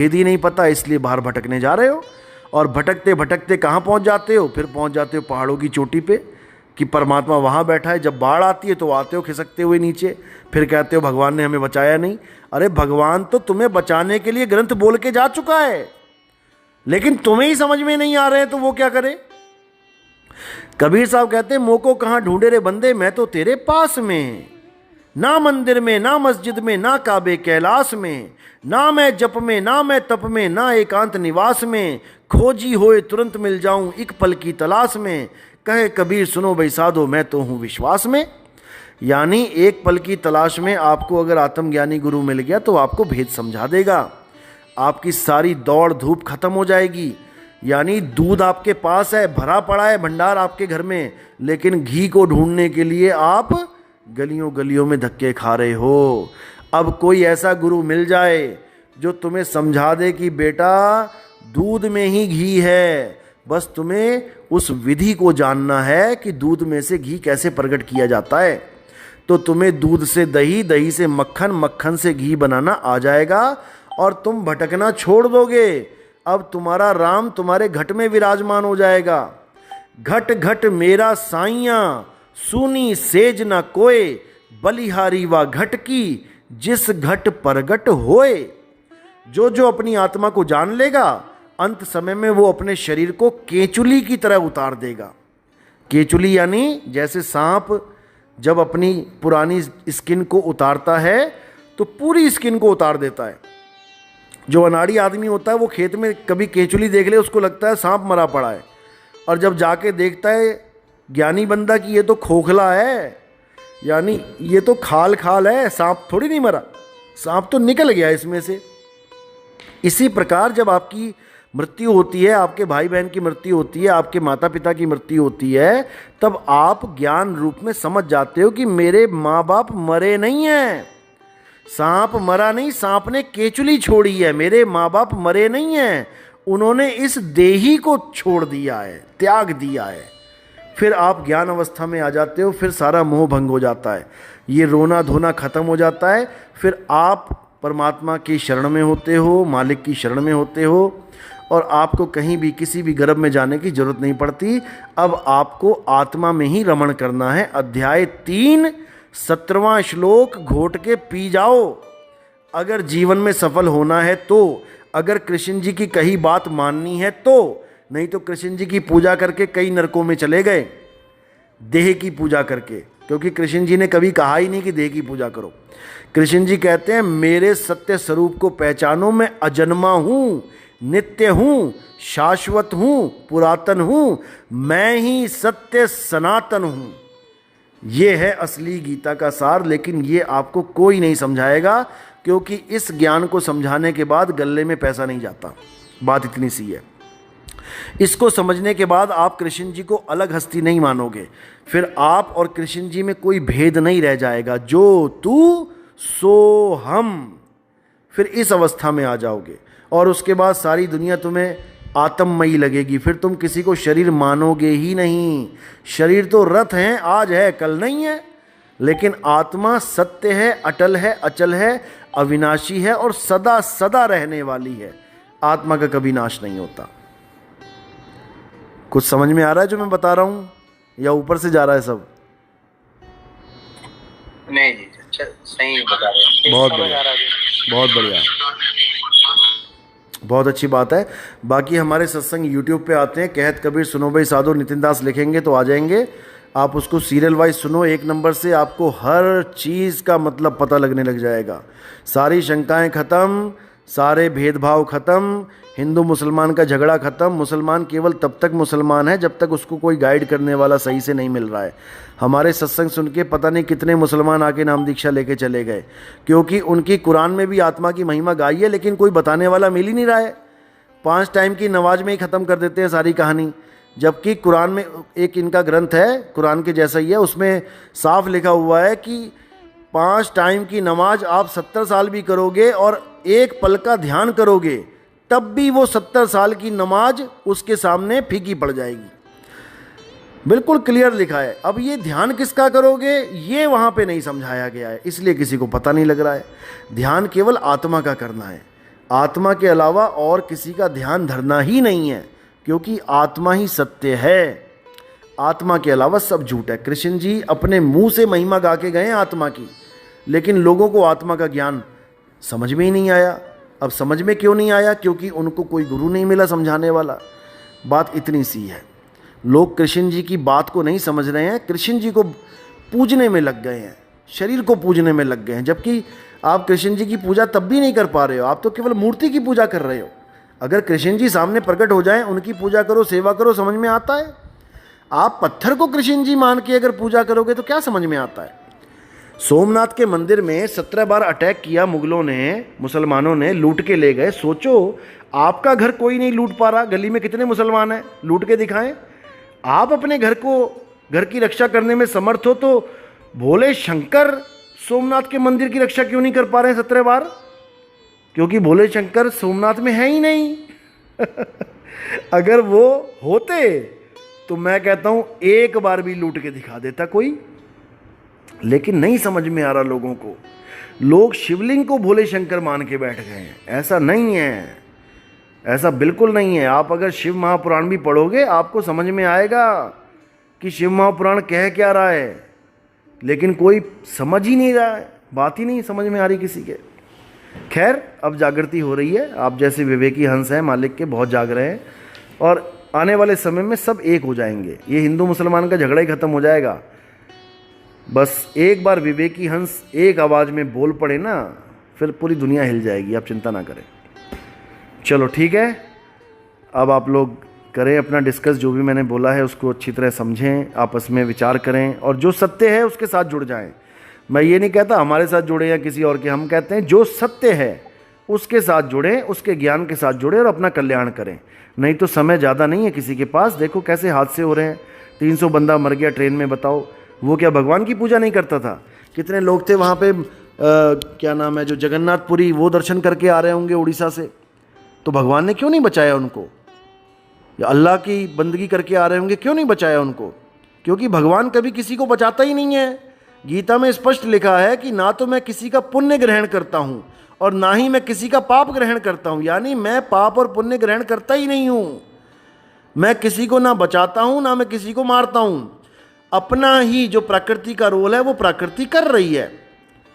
भेद ही नहीं पता, इसलिए बाहर भटकने जा रहे हो। और भटकते भटकते कहाँ पहुँच जाते हो? फिर पहुँच जाते हो पहाड़ों की चोटी पे कि परमात्मा वहाँ बैठा है। जब बाढ़ आती है तो आते हो खिसकते हुए नीचे, फिर कहते हो भगवान ने हमें बचाया नहीं। अरे भगवान तो तुम्हें बचाने के लिए ग्रंथ बोल के जा चुका है, लेकिन तुम्हें ही समझ में नहीं आ रहे हैं तो वो क्या करे? कबीर साहब कहते हैं, मोको कहाँ ढूंढे रे बंदे, मैं तो तेरे पास में। ना मंदिर में, ना मस्जिद में, ना काबे कैलाश में, ना मैं जप में, ना मैं तप में, ना एकांत निवास में, खोजी होए तुरंत मिल जाऊं एक पल की तलाश में। कहे कबीर सुनो भाई साधो, मैं तो हूं विश्वास में। यानी एक पल की तलाश में आपको अगर आत्मज्ञानी गुरु मिल गया तो आपको भेद समझा देगा, आपकी सारी दौड़ धूप खत्म हो जाएगी। यानी दूध आपके पास है, भरा पड़ा है भंडार आपके घर में, लेकिन घी को ढूंढने के लिए आप गलियों गलियों में धक्के खा रहे हो। अब कोई ऐसा गुरु मिल जाए जो तुम्हें समझा दे कि बेटा दूध में ही घी है, बस तुम्हें उस विधि को जानना है कि दूध में से घी कैसे प्रकट किया जाता है, तो तुम्हें दूध से दही, दही से मक्खन, मक्खन से घी बनाना आ जाएगा और तुम भटकना छोड़ दोगे। अब तुम्हारा राम तुम्हारे घट में विराजमान हो जाएगा। घट घट मेरा साइयां, सूनी सेज न कोय, बलिहारी व घट की, जिस घट परगट होए। जो जो अपनी आत्मा को जान लेगा, अंत समय में वो अपने शरीर को केचुली की तरह उतार देगा। केचुली यानी जैसे सांप जब अपनी पुरानी स्किन को उतारता है तो पूरी स्किन को उतार देता है। जो अनाड़ी आदमी होता है वो खेत में कभी केचुली देख ले, उसको लगता है सांप मरा पड़ा है, और जब जाके देखता है ज्ञानी बंदा कि ये तो खोखला है, यानी ये तो खाल खाल है, सांप थोड़ी नहीं मरा, सांप तो निकल गया इसमें से। इसी प्रकार जब आपकी मृत्यु होती है, आपके भाई बहन की मृत्यु होती है, आपके माता पिता की मृत्यु होती है, तब आप ज्ञान रूप में समझ जाते हो कि मेरे माँ बाप मरे नहीं हैं, सांप मरा नहीं, सांप ने केचुली छोड़ी है, मेरे माँ बाप मरे नहीं हैं, उन्होंने इस देही को छोड़ दिया है, त्याग दिया है। फिर आप ज्ञान अवस्था में आ जाते हो, फिर सारा मोह भंग हो जाता है, ये रोना धोना खत्म हो जाता है। फिर आप परमात्मा की शरण में होते हो, मालिक की शरण में होते हो, और आपको कहीं भी किसी भी गर्भ में जाने की जरूरत नहीं पड़ती। अब आपको आत्मा में ही रमण करना है। अध्याय 3 17वां श्लोक घोट के पी जाओ अगर जीवन में सफल होना है तो, अगर कृष्ण जी की कही बात माननी है तो। नहीं तो कृष्ण जी की पूजा करके कई नरकों में चले गए, देह की पूजा करके, क्योंकि कृष्ण जी ने कभी कहा ही नहीं कि देह की पूजा करो। कृष्ण जी कहते हैं मेरे सत्य स्वरूप को पहचानो, मैं अजन्मा हूँ, नित्य हूँ, शाश्वत हूँ, पुरातन हूँ, मैं ही सत्य सनातन हूँ। ये है असली गीता का सार, लेकिन ये आपको कोई नहीं समझाएगा, क्योंकि इस ज्ञान को समझाने के बाद गले में पैसा नहीं जाता। बात इतनी सी है। इसको समझने के बाद आप कृष्ण जी को अलग हस्ती नहीं मानोगे, फिर आप और कृष्ण जी में कोई भेद नहीं रह जाएगा, जो तू सो हम। फिर इस अवस्था में आ जाओगे और उसके बाद सारी दुनिया तुम्हें आत्ममयी लगेगी। फिर तुम किसी को शरीर मानोगे ही नहीं। शरीर तो रथ हैं, आज है कल नहीं है, लेकिन आत्मा सत्य है, अटल है, अचल है, अविनाशी है और सदा सदा रहने वाली है। आत्मा का कभी नाश नहीं होता। कुछ समझ में आ रहा है जो मैं बता रहा हूं, या ऊपर से जा रहा है सब? नहीं जी, अच्छा सही बता रहे हैं। बहुत बढ़िया, बहुत बढ़िया, बहुत अच्छी बात है। बाकी हमारे सत्संग यूट्यूब पे आते हैं, कहत कबीर सुनो भाई साधो नितिन दास लिखेंगे तो आ जाएंगे। आप उसको सीरियल वाइज सुनो, 1 नंबर से आपको हर चीज़ का मतलब पता लगने लग जाएगा। सारी शंकाएं खत्म, सारे भेदभाव खत्म, हिंदू मुसलमान का झगड़ा खत्म। मुसलमान केवल तब तक मुसलमान है जब तक उसको कोई गाइड करने वाला सही से नहीं मिल रहा है। हमारे सत्संग सुन के पता नहीं कितने मुसलमान आके नाम दीक्षा लेके चले गए, क्योंकि उनकी कुरान में भी आत्मा की महिमा गाई है, लेकिन कोई बताने वाला मिल ही नहीं रहा है। 5 टाइम की नमाज में ही ख़त्म कर देते हैं सारी कहानी, जबकि कुरान में एक इनका ग्रंथ है, कुरान के जैसा ही है, उसमें साफ लिखा हुआ है कि 5 टाइम की नमाज आप 70 साल भी करोगे और एक पल का ध्यान करोगे, तब भी वो 70 साल की नमाज उसके सामने फीकी पड़ जाएगी। बिल्कुल क्लियर लिखा है। अब ये ध्यान किसका करोगे ये वहाँ पे नहीं समझाया गया है, इसलिए किसी को पता नहीं लग रहा है। ध्यान केवल आत्मा का करना है। आत्मा के अलावा और किसी का ध्यान धरना ही नहीं है, क्योंकि आत्मा ही सत्य है। आत्मा के अलावा सब झूठ है। कृष्ण जी अपने मुंह से महिमा गा के गए आत्मा की, लेकिन लोगों को आत्मा का ज्ञान समझ में ही नहीं आया। अब समझ में क्यों नहीं आया? क्योंकि उनको कोई गुरु नहीं मिला समझाने वाला। बात इतनी सी है। लोग कृष्ण जी की बात को नहीं समझ रहे हैं, कृष्ण जी को पूजने में लग गए हैं, शरीर को पूजने में लग गए हैं, जबकि आप कृष्ण जी की पूजा तब भी नहीं कर पा रहे हो। आप तो केवल मूर्ति की पूजा कर रहे हो। अगर कृष्ण जी सामने प्रकट हो जाएं, उनकी पूजा करो, सेवा करो, समझ में आता है। आप पत्थर को कृष्ण जी मान के अगर पूजा करोगे तो क्या समझ में आता है? सोमनाथ के मंदिर में 17 बार अटैक किया मुगलों ने, मुसलमानों ने लूट के ले गए। सोचो आपका घर कोई नहीं लूट पा रहा, गली में कितने मुसलमान हैं, लूट के दिखाएं। आप अपने घर की रक्षा करने में समर्थ हो, तो भोले शंकर सोमनाथ के मंदिर की रक्षा क्यों नहीं कर पा रहे हैं 17 बार? क्योंकि भोले शंकर सोमनाथ में है ही नहीं। अगर वो होते तो मैं कहता हूं एक बार भी लूट के दिखा देता कोई। लेकिन नहीं समझ में आ रहा लोगों को। लोग शिवलिंग को भोले शंकर मान के बैठ गए हैं। ऐसा नहीं है, ऐसा बिल्कुल नहीं है। आप अगर शिव महापुराण भी पढ़ोगे आपको समझ में आएगा कि शिव महापुराण कह क्या रहा है, लेकिन कोई समझ ही नहीं रहा है, बात ही नहीं समझ में आ रही किसी के। खैर, अब जागृति हो रही है। आप जैसे विवेकी हंस हैं मालिक के, बहुत जाग रहे हैं, और आने वाले समय में सब एक हो जाएंगे। ये हिंदू मुसलमान का झगड़ा ही खत्म हो जाएगा। बस एक बार विवेकी हंस एक आवाज़ में बोल पड़े ना, फिर पूरी दुनिया हिल जाएगी। आप चिंता ना करें। चलो ठीक है, अब आप लोग करें अपना डिस्कस। जो भी मैंने बोला है उसको अच्छी तरह समझें, आपस में विचार करें, और जो सत्य है उसके साथ जुड़ जाएं। मैं ये नहीं कहता हमारे साथ जुड़े या किसी और के, हम कहते हैं जो सत्य है उसके साथ जुड़ें, उसके ज्ञान के साथ जुड़ें और अपना कल्याण करें। नहीं तो समय ज़्यादा नहीं है किसी के पास। देखो कैसे हादसे हो रहे हैं, 300 बंदा मर गया ट्रेन में। बताओ, वो क्या भगवान की पूजा नहीं करता था? कितने लोग थे वहाँ पे, क्या नाम है, जो जगन्नाथपुरी, वो दर्शन करके आ रहे होंगे उड़ीसा से। तो भगवान ने क्यों नहीं बचाया उनको? या अल्लाह की बंदगी करके आ रहे होंगे, क्यों नहीं बचाया उनको? क्योंकि भगवान कभी किसी को बचाता ही नहीं है। गीता में स्पष्ट लिखा है कि ना तो मैं किसी का पुण्य ग्रहण करता हूँ और ना ही मैं किसी का पाप ग्रहण करता हूँ। यानी मैं पाप और पुण्य ग्रहण करता ही नहीं हूँ। मैं किसी को ना बचाता हूँ ना मैं किसी को मारता हूँ। अपना ही जो प्रकृति का रोल है वो प्रकृति कर रही है।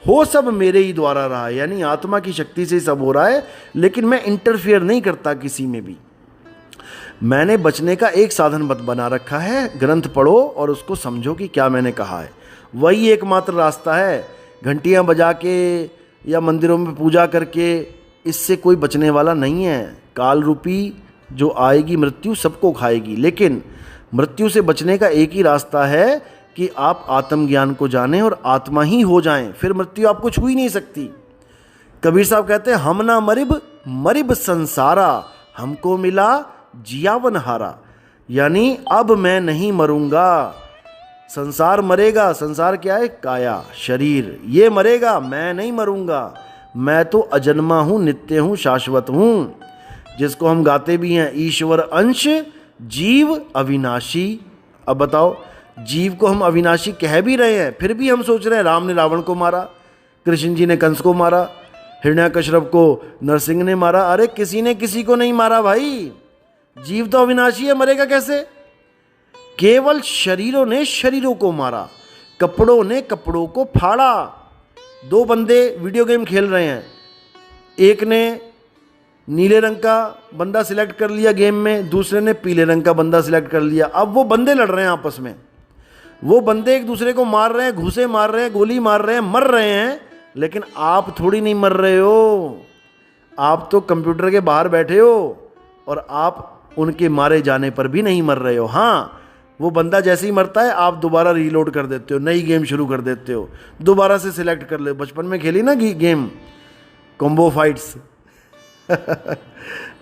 हो सब मेरे ही द्वारा रहा है, यानी आत्मा की शक्ति से सब हो रहा है, लेकिन मैं इंटरफियर नहीं करता किसी में भी। मैंने बचने का एक साधन बना रखा है, ग्रंथ पढ़ो और उसको समझो कि क्या मैंने कहा है। वही एकमात्र रास्ता है। घंटियाँ बजा के या मंदिरों में पूजा करके इससे कोई बचने वाला नहीं है। काल रूपी जो आएगी मृत्यु सबको खाएगी, लेकिन मृत्यु से बचने का एक ही रास्ता है कि आप आत्मज्ञान को जानें और आत्मा ही हो जाएं। फिर मृत्यु आपको छू ही नहीं सकती। कबीर साहब कहते हैं, हम ना मरिब मरिब संसारा, हमको मिला जियावन हारा। यानी अब मैं नहीं मरूंगा, संसार मरेगा। संसार क्या है? काया, शरीर, ये मरेगा, मैं नहीं मरूंगा। मैं तो अजन्मा हूँ, नित्य हूँ, शाश्वत हूँ, जिसको हम गाते भी हैं, ईश्वर अंश जीव अविनाशी। अब बताओ, जीव को हम अविनाशी कह भी रहे हैं, फिर भी हम सोच रहे हैं राम ने रावण को मारा, कृष्ण जी ने कंस को मारा, हिरण्यकश्यप को नरसिंह ने मारा। अरे किसी ने किसी को नहीं मारा भाई। जीव तो अविनाशी है, मरेगा कैसे? केवल शरीरों ने शरीरों को मारा, कपड़ों ने कपड़ों को फाड़ा। दो बंदे वीडियो गेम खेल रहे हैं, एक ने नीले रंग का बंदा सिलेक्ट कर लिया गेम में, दूसरे ने पीले रंग का बंदा सिलेक्ट कर लिया। अब वो बंदे लड़ रहे हैं आपस में, वो बंदे एक दूसरे को मार रहे हैं, घूसे मार रहे हैं, गोली मार रहे हैं, मर रहे हैं। लेकिन आप थोड़ी नहीं मर रहे हो, आप तो कंप्यूटर के बाहर बैठे हो और आप उनके मारे जाने पर भी नहीं मर रहे हो। हाँ, वो बंदा जैसे ही मरता है आप दोबारा रीलोड कर देते हो, नई गेम शुरू कर देते हो, दोबारा से सिलेक्ट कर ले। बचपन में खेली ना गेम कॉम्बो फाइट्स।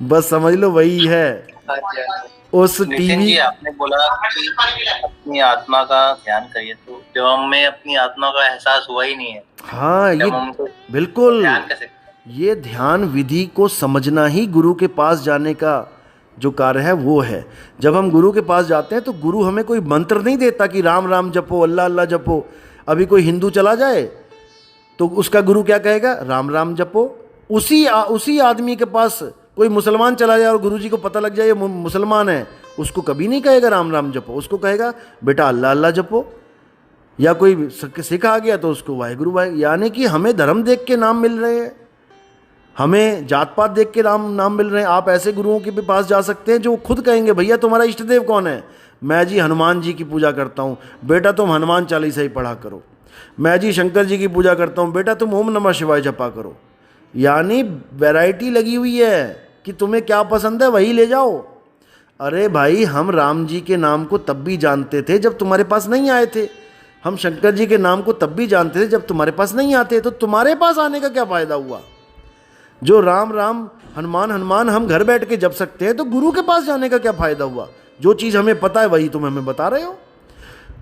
बस समझ लो वही है। उस टीवी जी आपने बोला कि अपनी आत्मा का ध्यान करिए, तो जब हमें अपनी आत्मा का एहसास हुआ ही नहीं है, हाँ ये बिल्कुल, ध्यान कैसे? ये ध्यान विधि को समझना ही गुरु के पास जाने का जो कार्य है वो है। जब हम गुरु के पास जाते हैं तो गुरु हमें कोई मंत्र नहीं देता कि राम राम जपो, अल्लाह अल्लाह जपो। अभी कोई हिंदू चला जाए तो उसका गुरु क्या कहेगा? राम राम जपो, उसी आदमी के पास कोई मुसलमान चला जाए और गुरुजी को पता लग जाए ये मुसलमान है, उसको कभी नहीं कहेगा राम राम जपो, उसको कहेगा बेटा अल्लाह अल्लाह जपो। या कोई सिख आ गया तो उसको वाहेगुरु वाहे। यानी कि हमें धर्म देख के नाम मिल रहे हैं, हमें जात पात देख के नाम मिल रहे हैं। आप ऐसे गुरुओं के भी पास जा सकते हैं जो खुद कहेंगे भैया तुम्हारा इष्ट देव कौन है? मैं जी हनुमान जी की पूजा करता हूँ, बेटा तुम हनुमान चालीसा ही पढ़ा करो। मैं जी शंकर जी की पूजा करता हूँ, बेटा तुम ओम नमः शिवाय जपा करो। यानी वैरायटी लगी हुई है कि तुम्हें क्या पसंद है वही ले जाओ। अरे भाई हम राम जी के नाम को तब भी जानते थे जब तुम्हारे पास नहीं आए थे, हम शंकर जी के नाम को तब भी जानते थे जब तुम्हारे पास नहीं आते, तो तुम्हारे पास आने का क्या फ़ायदा हुआ? जो राम राम हनुमान हनुमान हम घर बैठ के जप सकते हैं, तो गुरु के पास जाने का क्या फ़ायदा हुआ? जो चीज़ हमें पता है वही तुम हमें बता रहे हो।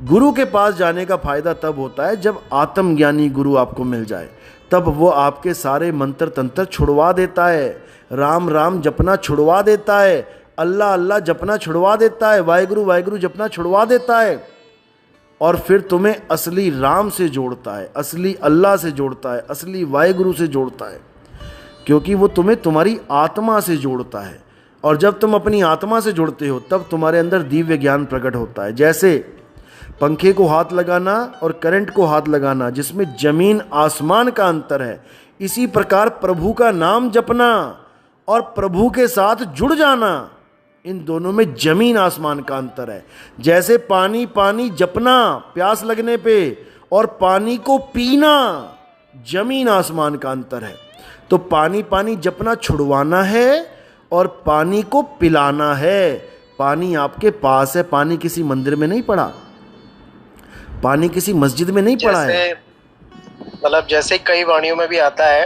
गुरु के पास जाने का फ़ायदा तब होता है जब आत्मज्ञानी गुरु आपको मिल जाए, तब वो आपके सारे मंत्र तंत्र छुड़वा देता है, राम राम जपना छुड़वा देता है, अल्लाह अल्लाह जपना छुड़वा देता है, वाहेगुरु वाहेगुरु जपना छुड़वा देता है, और फिर तुम्हें असली राम से जोड़ता है, असली अल्लाह से जोड़ता है, असली वाहेगुरु से जोड़ता है, क्योंकि वो तुम्हें तुम्हारी आत्मा से जोड़ता है। और जब तुम अपनी आत्मा से जुड़ते हो तब तुम्हारे अंदर दिव्य ज्ञान प्रकट होता है। जैसे पंखे को हाथ लगाना और करंट को हाथ लगाना, जिसमें जमीन आसमान का अंतर है, इसी प्रकार प्रभु का नाम जपना और प्रभु के साथ जुड़ जाना, इन दोनों में जमीन आसमान का अंतर है। जैसे पानी पानी जपना प्यास लगने पे और पानी को पीना, जमीन आसमान का अंतर है। तो पानी पानी जपना छुड़वाना है और पानी को पिलाना है। पानी आपके पास है, पानी किसी मंदिर में नहीं पड़ा, पानी किसी मस्जिद में नहीं पड़ा है। मतलब जैसे कई वाणियों में भी आता है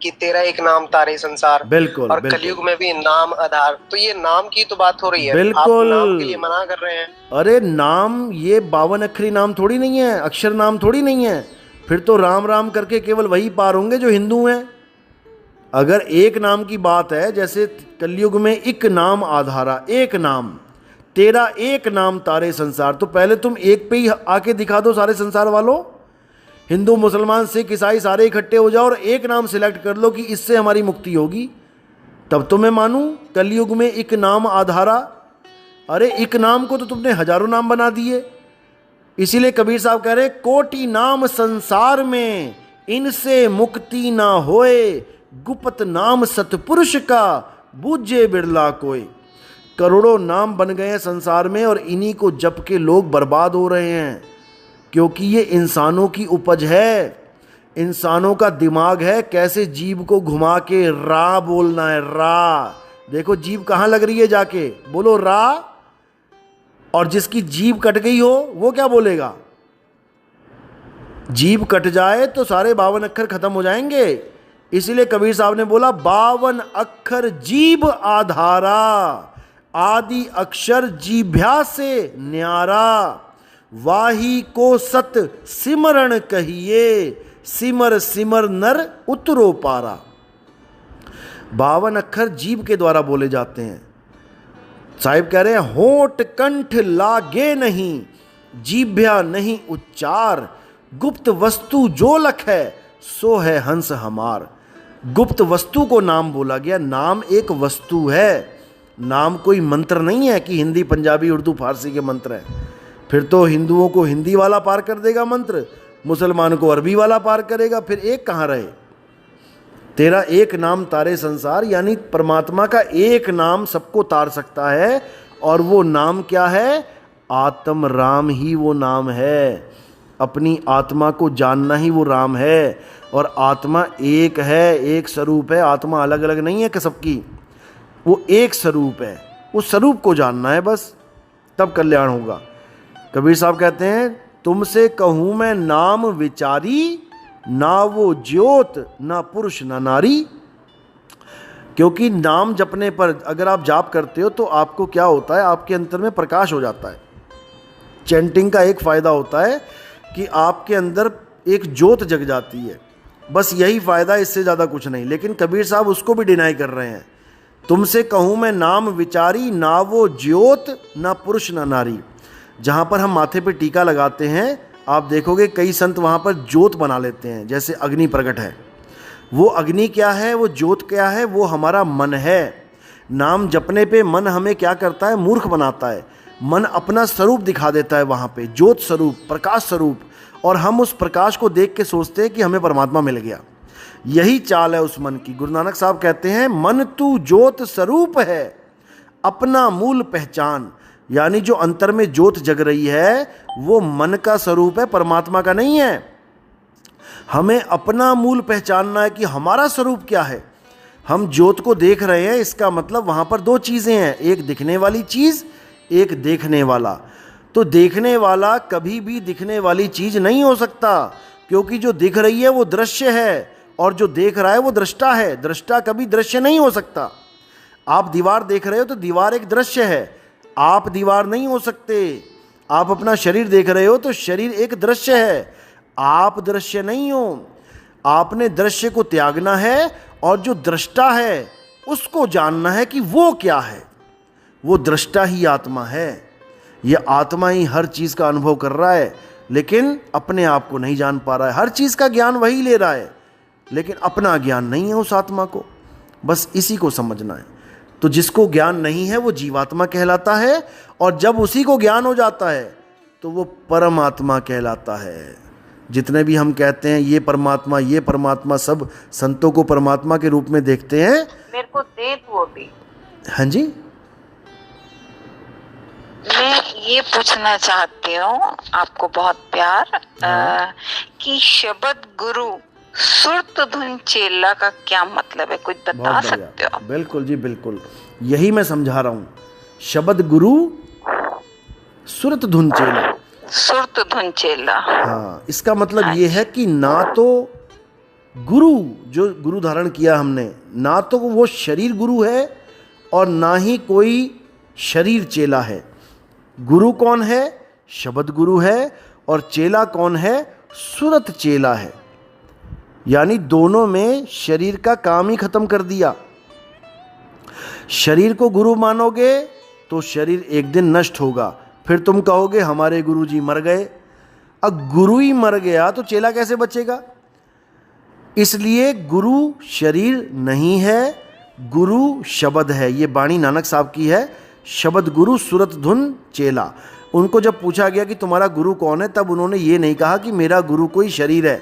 कि तेरा एक नाम तारे संसार, बिल्कुल, और बिल्कुल। कलयुग में भी नाम आधार। तो ये नाम की तो बात हो रही है, बिल्कुल। आप नाम के लिए मना कर रहे हैं। अरे नाम ये 52 अक्षरी नाम थोड़ी नहीं है, अक्षर नाम थोड़ी नहीं है। फिर तो राम राम करके केवल वही पार होंगे जो हिंदू हैं। अगर एक नाम की बात है, जैसे कलयुग में एक नाम आधारा, एक नाम, तेरा एक नाम तारे संसार, तो पहले तुम एक पे ही आके दिखा दो सारे संसार वालों। हिंदू मुसलमान सिख ईसाई सारे इकट्ठे हो जाओ और एक नाम सिलेक्ट कर लो कि इससे हमारी मुक्ति होगी, तब तो मैं मानूं कलयुग में एक नाम आधारा। अरे एक नाम को तो तुमने हजारों नाम बना दिए। इसीलिए कबीर साहब कह रहे कोटि नाम संसार में, इनसे मुक्ति ना होए, गुप्त नाम सतपुरुष का, बूझे बिरला कोई। करोड़ों नाम बन गए हैं संसार में और इन्हीं को जप के लोग बर्बाद हो रहे हैं, क्योंकि ये इंसानों की उपज है, इंसानों का दिमाग है। कैसे जीभ को घुमा के रा बोलना है, रा। देखो जीभ कहाँ लग रही है, जाके बोलो रा। और जिसकी जीभ कट गई हो वो क्या बोलेगा? जीभ कट जाए तो सारे 52 अक्षर खत्म हो जाएंगे। इसीलिए कबीर साहब ने बोला 52 अक्षर जीभ आधारा, आदि अक्षर जीभ्या से न्यारा, वाही को सत सिमरण कहिए, सिमर सिमर नर उतरो पारा। 52 अक्षर जीभ के द्वारा बोले जाते हैं। साहिब कह रहे हैं होठ कंठ लागे नहीं, जीभ्या नहीं उच्चार, गुप्त वस्तु जो लख है, सो है हंस हमार। गुप्त वस्तु को नाम बोला गया। नाम एक वस्तु है, नाम कोई मंत्र नहीं है कि हिंदी पंजाबी उर्दू फारसी के मंत्र हैं। फिर तो हिंदुओं को हिंदी वाला पार कर देगा मंत्र, मुसलमान को अरबी वाला पार करेगा, फिर एक कहाँ रहे? तेरा एक नाम तारे संसार, यानी परमात्मा का एक नाम सबको तार सकता है। और वो नाम क्या है? आत्म राम ही वो नाम है। अपनी आत्मा को जानना ही वो राम है। और आत्मा एक है, एक स्वरूप है। आत्मा अलग अलग नहीं है कि सबकी, वो एक स्वरूप है। उस स्वरूप को जानना है बस, तब कल्याण होगा। कबीर साहब कहते हैं तुमसे कहूँ मैं नाम विचारी, ना वो ज्योत ना पुरुष ना नारी। क्योंकि नाम जपने पर अगर आप जाप करते हो तो आपको क्या होता है? आपके अंतर में प्रकाश हो जाता है। चैंटिंग का एक फ़ायदा होता है कि आपके अंदर एक ज्योत जग जाती है, बस यही फ़ायदा, इससे ज़्यादा कुछ नहीं। लेकिन कबीर साहब उसको भी डिनाई कर रहे हैं। तुमसे कहूँ मैं नाम विचारी, ना वो ज्योत ना पुरुष ना नारी। जहाँ पर हम माथे पे टीका लगाते हैं, आप देखोगे कई संत वहाँ पर ज्योत बना लेते हैं, जैसे अग्नि प्रकट है। वो अग्नि क्या है, वो ज्योत क्या है, वो हमारा मन है। नाम जपने पे मन हमें क्या करता है, मूर्ख बनाता है। मन अपना स्वरूप दिखा देता है वहाँ पे, ज्योत स्वरूप, प्रकाश स्वरूप, और हम उस प्रकाश को देख के सोचते हैं कि हमें परमात्मा मिल गया। यही चाल है उस मन की। गुरु नानक साहब कहते हैं, मन तू ज्योत स्वरूप है, अपना मूल पहचान। यानी जो अंतर में ज्योत जग रही है वो मन का स्वरूप है, परमात्मा का नहीं है। हमें अपना मूल पहचानना है कि हमारा स्वरूप क्या है। हम ज्योत को देख रहे हैं, इसका मतलब वहाँ पर दो चीज़ें हैं, एक दिखने वाली चीज़, एक देखने वाला। तो देखने वाला कभी भी दिखने वाली चीज़ नहीं हो सकता, क्योंकि जो दिख रही है वो दृश्य है और जो देख रहा है वो दृष्टा है। दृष्टा कभी दृश्य नहीं हो सकता। आप दीवार देख रहे हो तो दीवार एक दृश्य है, आप दीवार नहीं हो सकते। आप अपना शरीर देख रहे हो तो शरीर एक दृश्य है, आप दृश्य नहीं हो। आपने दृश्य को त्यागना है और जो दृष्टा है उसको जानना है कि वो क्या है। वो दृष्टा ही आत्मा है। यह आत्मा ही हर चीज़ का अनुभव कर रहा है, लेकिन अपने आप को नहीं जान पा रहा है। हर चीज़ का ज्ञान वही ले रहा है, लेकिन अपना ज्ञान नहीं है उस आत्मा को। बस इसी को समझना है। तो जिसको ज्ञान नहीं है वो जीवात्मा कहलाता है, और जब उसी को ज्ञान हो जाता है तो वो परमात्मा कहलाता है। जितने भी हम कहते हैं ये परमात्मा, सब संतों को परमात्मा के रूप में देखते हैं। मेरे को दे वो भी। हाँ जी, मैं ये पूछना चाहती हूँ आपको बहुत प्यार, कि शब्द गुरु सुरत धुन चेला का क्या मतलब है, कुछ बता सकते हो? बिल्कुल जी, बिल्कुल, यही मैं समझा रहा हूँ। शब्द गुरु सुरत धुन चेला, सुरत धुन चेला। हाँ, इसका मतलब ये है कि ना तो गुरु, जो गुरु धारण किया हमने, ना तो वो शरीर गुरु है और ना ही कोई शरीर चेला है। गुरु कौन है? शब्द गुरु है। और चेला कौन है? सुरत चेला है। यानी दोनों में शरीर का काम ही खत्म कर दिया। शरीर को गुरु मानोगे तो शरीर एक दिन नष्ट होगा, फिर तुम कहोगे हमारे गुरु जी मर गए। अब गुरु ही मर गया तो चेला कैसे बचेगा? इसलिए गुरु शरीर नहीं है, गुरु शब्द है। ये बाणी नानक साहब की है, शब्द गुरु सुरत धुन चेला। उनको जब पूछा गया कि तुम्हारा गुरु कौन है, तब उन्होंने ये नहीं कहा कि मेरा गुरु कोई शरीर है,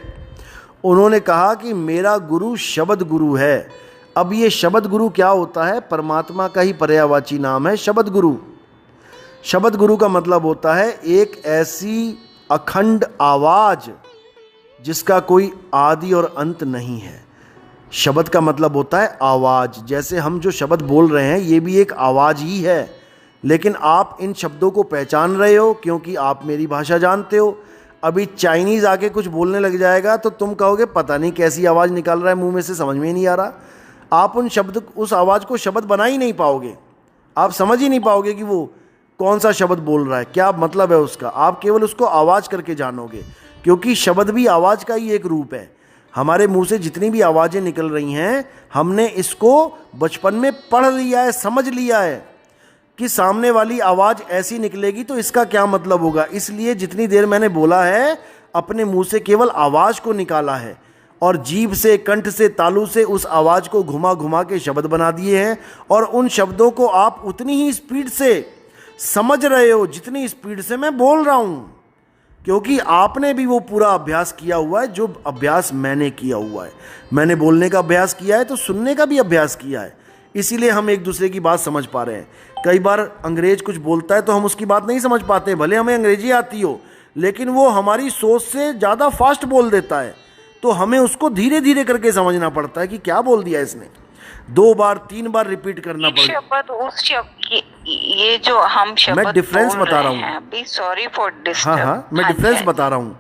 उन्होंने कहा कि मेरा गुरु शब्द गुरु है। अब ये शब्द गुरु क्या होता है? परमात्मा का ही पर्यायवाची नाम है शब्द गुरु। शब्द गुरु का मतलब होता है एक ऐसी अखंड आवाज जिसका कोई आदि और अंत नहीं है। शब्द का मतलब होता है आवाज। जैसे हम जो शब्द बोल रहे हैं ये भी एक आवाज ही है, लेकिन आप इन शब्दों को पहचान रहे हो क्योंकि आप मेरी भाषा जानते हो। अभी चाइनीज़ आके कुछ बोलने लग जाएगा तो तुम कहोगे पता नहीं कैसी आवाज़ निकाल रहा है मुंह में से, समझ में ही नहीं आ रहा। आप उस आवाज़ को शब्द बना ही नहीं पाओगे, आप समझ ही नहीं पाओगे कि वो कौन सा शब्द बोल रहा है, क्या मतलब है उसका। आप केवल उसको आवाज़ करके जानोगे, क्योंकि शब्द भी आवाज़ का ही एक रूप है। हमारे मुंह से जितनी भी आवाज़ें निकल रही हैं, हमने इसको बचपन में पढ़ लिया है, समझ लिया है कि सामने वाली आवाज़ ऐसी निकलेगी तो इसका क्या मतलब होगा। इसलिए जितनी देर मैंने बोला है अपने मुंह से केवल आवाज़ को निकाला है और जीभ से, कंठ से, तालू से उस आवाज़ को घुमा घुमा के शब्द बना दिए हैं। और उन शब्दों को आप उतनी ही स्पीड से समझ रहे हो जितनी स्पीड से मैं बोल रहा हूँ, क्योंकि आपने भी वो पूरा अभ्यास किया हुआ है जो अभ्यास मैंने किया हुआ है। मैंने बोलने का अभ्यास किया है तो सुनने का भी अभ्यास किया है, इसीलिए हम एक दूसरे की बात समझ पा रहे हैं। कई बार अंग्रेज कुछ बोलता है तो हम उसकी बात नहीं समझ पाते, भले हमें अंग्रेजी आती हो, लेकिन वो हमारी सोच से ज़्यादा फास्ट बोल देता है, तो हमें उसको धीरे धीरे करके समझना पड़ता है कि क्या बोल दिया इसने। 2 बार 3 बार रिपीट करना पड़ता है। शब्द उस शब्द, ये जो हम शब्द मैं डिफरेंस बता रहा हूँ। Be sorry for disturb. हाँ, मैं डिफरेंस बता रहा हूँ।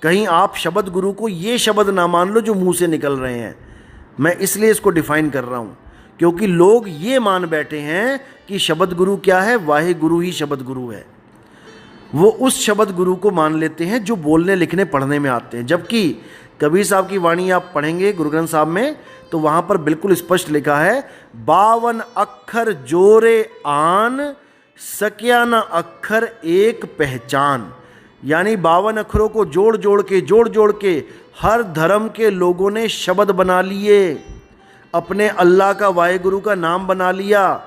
कहीं आप शब्द गुरु को ये शब्द ना मान लो जो मुंह से निकल रहे हैं। मैं इसलिए इसको डिफाइन कर रहा हूँ क्योंकि लोग ये मान बैठे हैं कि शब्द गुरु क्या है, वाहे गुरु ही शब्द गुरु है। वो उस शब्द गुरु को मान लेते हैं जो बोलने लिखने पढ़ने में आते हैं। जबकि कबीर साहब की वाणी आप पढ़ेंगे गुरु ग्रंथ साहब में तो वहाँ पर बिल्कुल स्पष्ट लिखा है, 52 अक्षर जोरे आन, सक्या न अक्षर एक पहचान। यानी 52 अक्षरों को जोड़ जोड़ के हर धर्म के लोगों ने शब्द बना लिए, अपने अल्लाह का वाहेगुरु का नाम बना लिया।